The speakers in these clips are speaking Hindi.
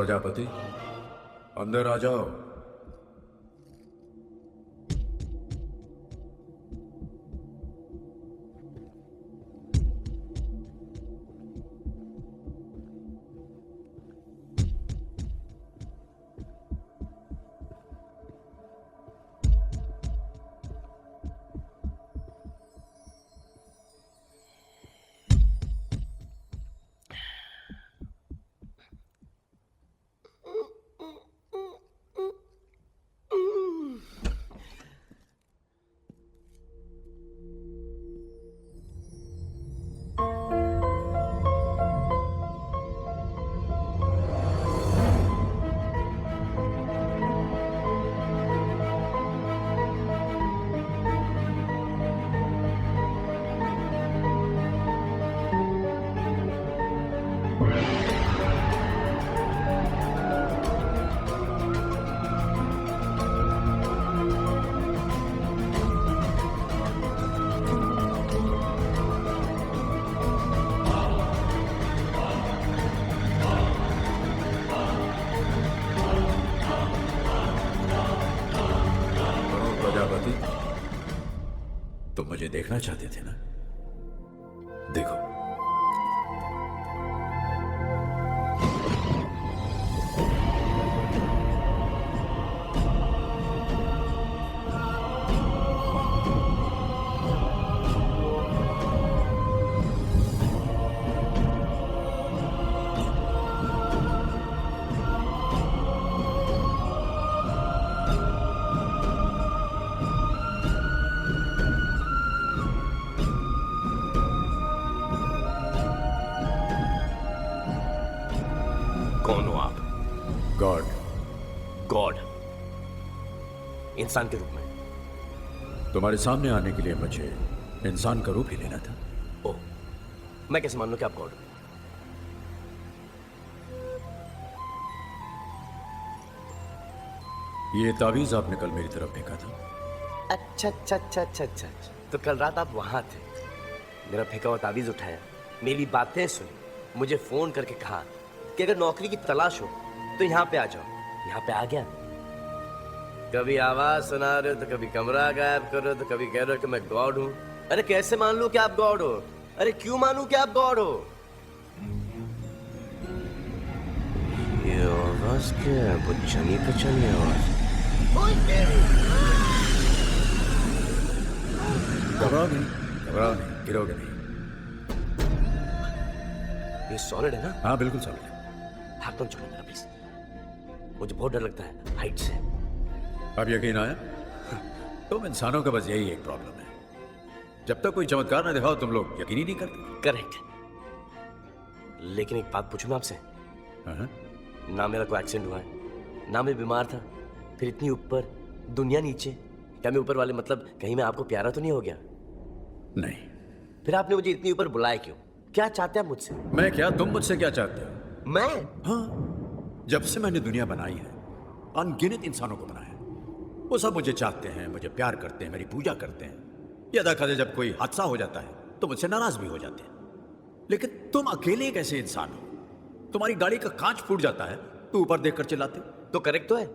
प्रजापति, अंदर आ जाओ। प्रजापति, तुम मुझे देखना चाहते थे ना? देखो। कौन हो आप? गॉड। गॉड? इंसान के रूप में? तुम्हारे सामने आने के लिए मुझे इंसान का रूप ही लेना था। ओह, मैं कैसे मान लूं कि आप गॉड हो? ये तावीज आपने कल मेरी तरफ फेंका था। अच्छा अच्छा अच्छा अच्छा अच्छा, तो कल रात आप वहां थे, मेरा फेंका हुआ तावीज उठाया, मेरी बातें सुनी, मुझे फोन करके कहा कि अगर नौकरी की तलाश हो तो यहाँ पे आ जाओ। यहाँ पे आ गया। कभी आवाज सुना रहे हो तो कभी कमरा गायब कर रहे हो तो कभी कह रहे हो कि मैं गॉड हूँ। अरे कैसे मान लूं कि आप गॉड हो? अरे क्यों मानूं कि आप गॉड हो? ये आवाज क्या है? पुछनी पुछनी आवाज। घबराओ नहीं, घबराओ नहीं, गिरोगे नहीं। ये सॉलिड है ना? हाँ बिल्कुल सॉलिड है। हाथ मत छोड़ो मेरा प्लीज, मुझे बहुत डर लगता है हाइट से। अब यकीन आया? तुम इंसानों का बस यही एक प्रॉब्लम है, जब तक कोई चमत्कार न दिखाओ तुम लोग यकीन ही नहीं करते। करेक्ट। लेकिन एक बात पूछूं मैं आपसे? हाँ? ना मेरा कोई एक्सीडेंट हुआ है, ना मैं बीमार था, फिर इतनी ऊपर दुनिया नीचे, क्या मैं ऊपर वाले मतलब कहीं मैं आपको प्यारा तो नहीं हो गया? नहीं। फिर आपने मुझे इतनी ऊपर बुलाया क्यों? क्या चाहते हैं मुझसे? मैं क्या, तुम मुझसे क्या चाहते हो? मैं? हाँ, जब से मैंने दुनिया बनाई है अनगिनत इंसानों को बनाया, वो सब मुझे चाहते हैं, मुझे प्यार करते हैं, मेरी पूजा करते हैं। ये अदा करे जब कोई हादसा हो जाता है तो मुझसे नाराज भी हो जाते हैं। लेकिन तुम अकेले एक ऐसे इंसान हो, तुम्हारी गाड़ी का कांच फूट जाता है तो ऊपर देखकर चिल्लाते हो। तो करेक्ट तो है,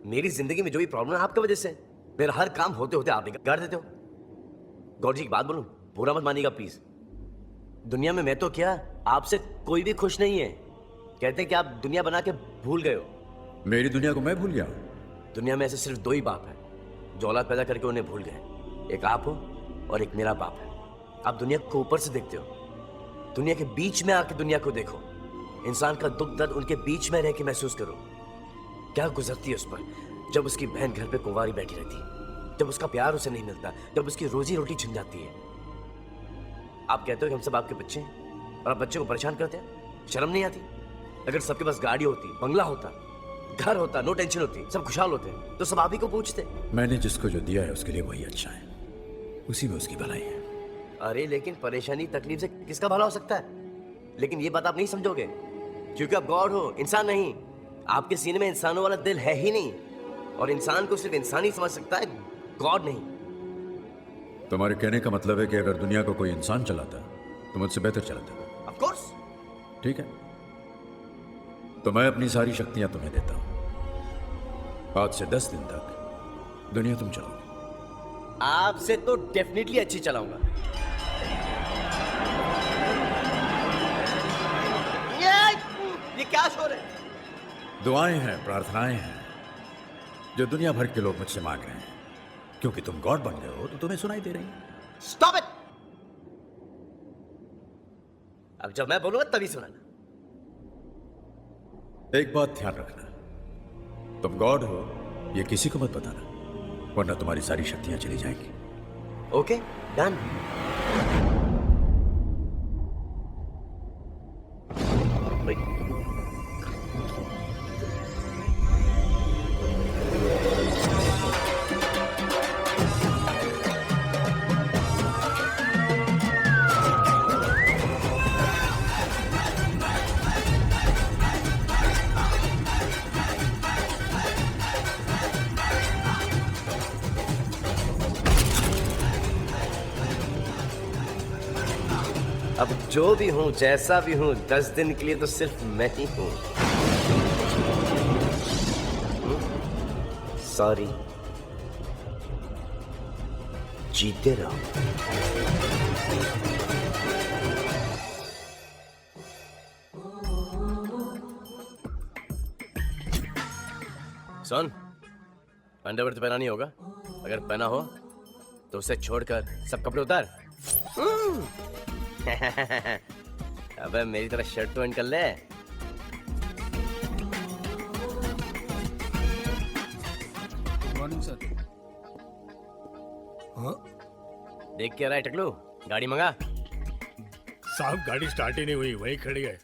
मेरी जिंदगी में जो भी प्रॉब्लम है आपकी वजह से। मेरा हर काम होते होते आप बिगाड़ देते हो। गौर जी की बात बोलूं, बुरा मत मानिएगा प्लीज। दुनिया में मैं तो क्या, आपसे कोई भी खुश नहीं है। कहते हैं कि आप दुनिया बना के भूल गए हो। मेरी दुनिया को मैं भूल गया हूं? दुनिया में ऐसे सिर्फ दो ही बाप है जो औलाद पैदा करके उन्हें भूल गए, एक आप हो और एक मेरा बाप है। आप दुनिया को ऊपर से देखते हो, दुनिया के बीच में आके दुनिया को देखो। इंसान का दुख दर्द उनके बीच में रह के महसूस करो। क्या गुजरती है उस पर जब उसकी बहन घर पे कुंवारी बैठी रहती है, जब उसका प्यार उसे नहीं मिलता, जब उसकी रोजी रोटी छिन जाती है। आप कहते हो कि हम सब आपके बच्चे हैं और आप बच्चे को परेशान करते हैं, शर्म नहीं आती? अगर सबके पास गाड़ी होती, बंगला होता, घर होता, नो टेंशन होती, सब खुशहाल होते, तो सब आप ही को पूछते। मैंने जिसको जो दिया है उसके लिए वही अच्छा है, उसी में उसकी भलाई है। अरे लेकिन परेशानी तकलीफ से किसका भला हो सकता है? लेकिन ये बात आप नहीं समझोगे क्योंकि आप गॉड हो, इंसान नहीं। आपके सीने में इंसानों वाला दिल है ही नहीं, और इंसान को सिर्फ इंसान ही समझ सकता है, गॉड नहीं। तुम्हारे कहने का मतलब है कि अगर दुनिया को कोई इंसान चलाता तो मुझसे बेहतर चलाता? Of course. ठीक है, तो मैं अपनी सारी शक्तियां तुम्हें देता हूं। आज से 10 दिन तक दुनिया तुम चलाओगे। आपसे तो डेफिनेटली अच्छी चलाऊंगा। ये क्या शोर है? दुआएं हैं, प्रार्थनाएं हैं जो दुनिया भर के लोग मुझसे मांग रहे हैं। क्योंकि तुम गॉड बन गए हो तो तुम्हें सुनाई दे रही है। Stop it. अब जब मैं बोलूंगा तभी सुनाना। एक बात ध्यान रखना, तुम गॉड हो ये किसी को मत बताना, वरना तुम्हारी सारी शक्तियां चली जाएंगी। Okay, done. अब जो भी हूं, जैसा भी हूं, 10 दिन के लिए तो सिर्फ मैं ही हूं। सॉरी, जीते रहो। सुन, अंडरवेयर तो पहना नहीं होगा। अगर पहना हो तो उसे छोड़कर सब कपड़े उतार। अबे मेरी तरह शर्ट तो इन कर ले। Morning sir. हाँ देख के रहा है टकलू, गाड़ी मंगा। साहब गाड़ी स्टार्ट ही नहीं हुई, वही खड़ी है।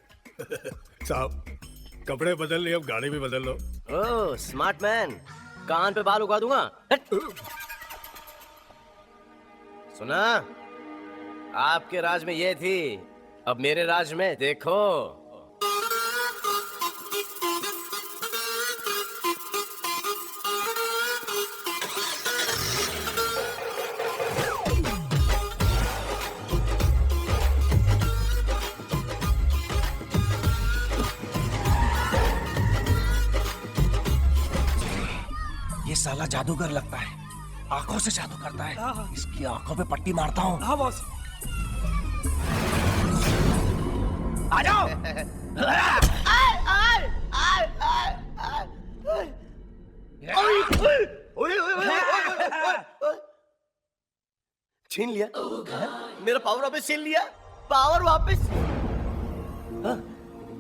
साहब कपड़े बदल लिए, अब गाड़ी भी बदल लो। ओह स्मार्ट मैन, कान पे बाल उगा दूंगा। हट। सुना, आपके राज में ये थी, अब मेरे राज में देखो। ये साला जादूगर लगता है, आंखों से जादू करता है। इसकी आंखों पे पट्टी मारता हूँ। हाँ बॉस। आ जाओ। छीन लिया मेरा पावर, वापस छीन लिया पावर वापस।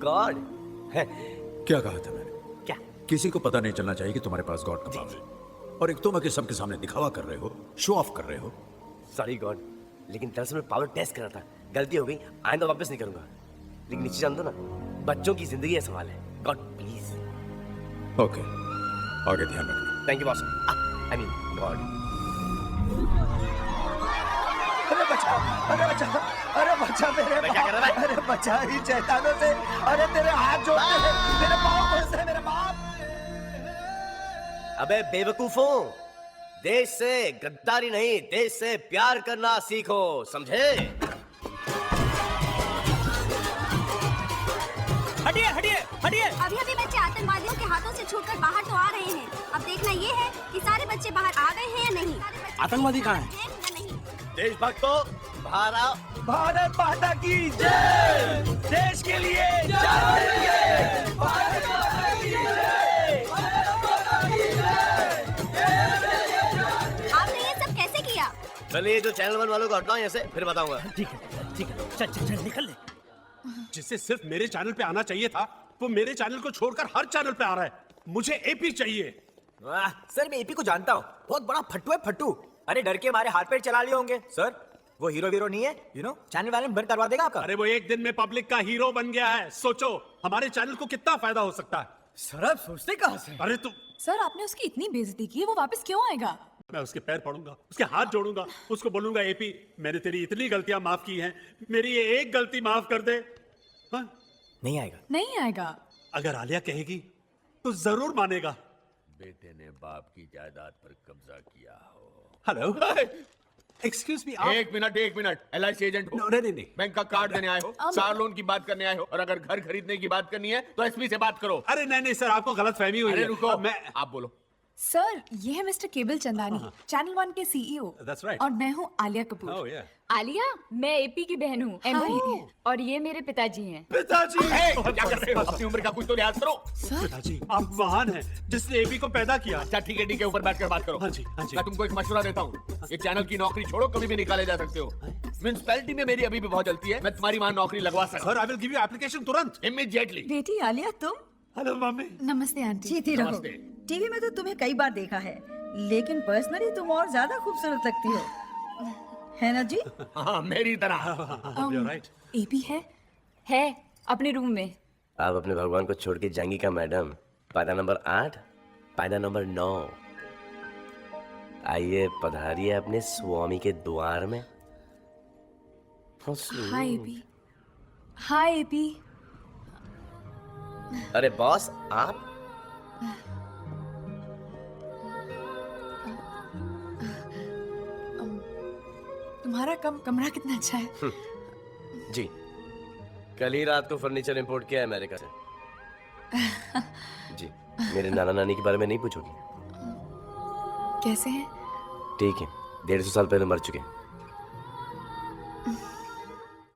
गॉड। क्या कहा था मैंने? क्या? किसी को पता नहीं चलना चाहिए कि तुम्हारे पास गॉड का पावर है, और एक तुम आके सबके सामने दिखावा कर रहे हो, शो ऑफ कर रहे हो। सॉरी गॉड, लेकिन दरअसल मैं पावर टेस्ट कर रहा था, गलती हो गई, आइंदा वापस नहीं करूंगा। लेकिन नीचे जान दो ना, बच्चों की जिंदगी का सवाल है। God please. ओके, आगे ध्यान रखना। Thank you boss. I mean God. अरे बचा, अरे बचा, अरे बचा मेरे क्या कर रहा है? अरे बचा ही शैतानों से। अरे तेरे हाथ जोड़ते हैं, मेरे पाँव फंसते हैं, मेरे बाप। अबे बेवकूफों, देश से गद्दारी नहीं, देश से प्यार करना सीखो, समझे? हटिए हटिए हटिए। अभी अभी बच्चे आतंकवादियों के हाथों से छूटकर बाहर तो आ रहे हैं। अब देखना ये है कि सारे बच्चे बाहर आ गए हैं या नहीं। आतंकवादी कहाँ हैं? या नहीं। देशभक्तों बाहर आओ। भारत माता की जय। देश के लिए जय। भारत माता की जय। आपने ये सब कैसे किया? चलिए ये जो चैनल 1 वालों को हटाओ यहाँ से, फिर बताऊंगा। ठीक है ठीक है, चल चल चल निकल ले। जिसे सिर्फ मेरे चैनल पे आना चाहिए था, वो मेरे चैनल को छोड़कर हर चैनल पे आ रहा है। मुझे एपी चाहिए। वाह, सर मैं एपी को जानता हूँ, बहुत बड़ा फट्टू है फट्टू। अरे डर के मारे हाथ पैर चला लिए होंगे। सर वो हीरो वीरो नहीं है, यू नो, चैनल वाले बंद करवा देगा आपका। अरे वो एक दिन में पब्लिक का हीरो बन गया है। सोचो हमारे चैनल को कितना फायदा हो सकता है। सर आप सोचते कहाँ से? अरे तुम, सर आपने उसकी इतनी बेइज्जती की, वो वापस क्यों आएगा? मैं उसके पैर पड़ूंगा, उसके हाथ जोड़ूंगा, उसको बोलूंगा एपी मैंने तेरी इतनी गलतियां माफ की हैं, मेरी ये एक गलती माफ कर दे। हाँ? नहीं आएगा। नहीं आएगा। अगर आलिया कहेगी तो जरूर मानेगा। बेटे ने बाप की जायदाद पर कब्जा किया हो। हेलो। एक्सक्यूज मी, आप एक मिनट LIC एजेंट हो? नहीं। बैंक का कार्ड देने आए हो, कार लोन की बात करने आए हो, और अगर घर खरीदने की बात करनी है तो एसपी से बात करो। अरे नहीं सर, आपको गलत फहमी हुई अरे है। रुको, मैं आप बोलो। सर ये है मिस्टर केबल चंदानी, चैनल 1 के CEO। That's right. और मैं हूँ आलिया कपूर। Oh, yeah. आलिया, मैं एपी की बहन हूँ MP, और ये मेरे पिताजी हैं। पिताजी, क्या कर रहे हो? अपनी उम्र का कुछ तो लिहाज करो। पिताजी, आप महान हैं जिसने एपी को पैदा किया। अच्छा ठीक है, ऊपर बैठकर बात करो। हाँ जी। मैं तुमको एक मशवरा देता हूँ, ये चैनल की नौकरी छोड़ो, कभी भी निकाले जा सकते हो। म्युनिसिपैलिटी में मेरी अभी भी बहुत जलती है, मैं तुम्हारी वहाँ नौकरी लगवा सकता sir, I will give you application तुरंत। इमीडिएटली। बेटी आलिया, तुम हेलो मम्मी। नमस्ते आंटी। जीती रहो। नमस्ते। टीवी में तो तुम्हें कई बार देखा है, लेकिन पर्सनली तुम और ज्यादा खूबसूरत लगती हो, है ना जी? हाँ, मेरी तरह। You're right. एपी है अपने रूम में। आप अपने भगवान को छोड़ के जाएंगी क्या मैडम? पायदा नंबर 8, पायदा नंबर 9। आइए पधारिए अपने स्वामी के द्वार में। Hi AP. Hi AP. अरे बॉस, आप? तुम्हारा कमरा कितना अच्छा है। जी, कल ही रात को फर्नीचर इंपोर्ट किया है अमेरिका से। जी, मेरे नाना नानी के बारे में नहीं पूछोगी? कैसे हैं? ठीक है, 150 साल पहले मर चुके हैं।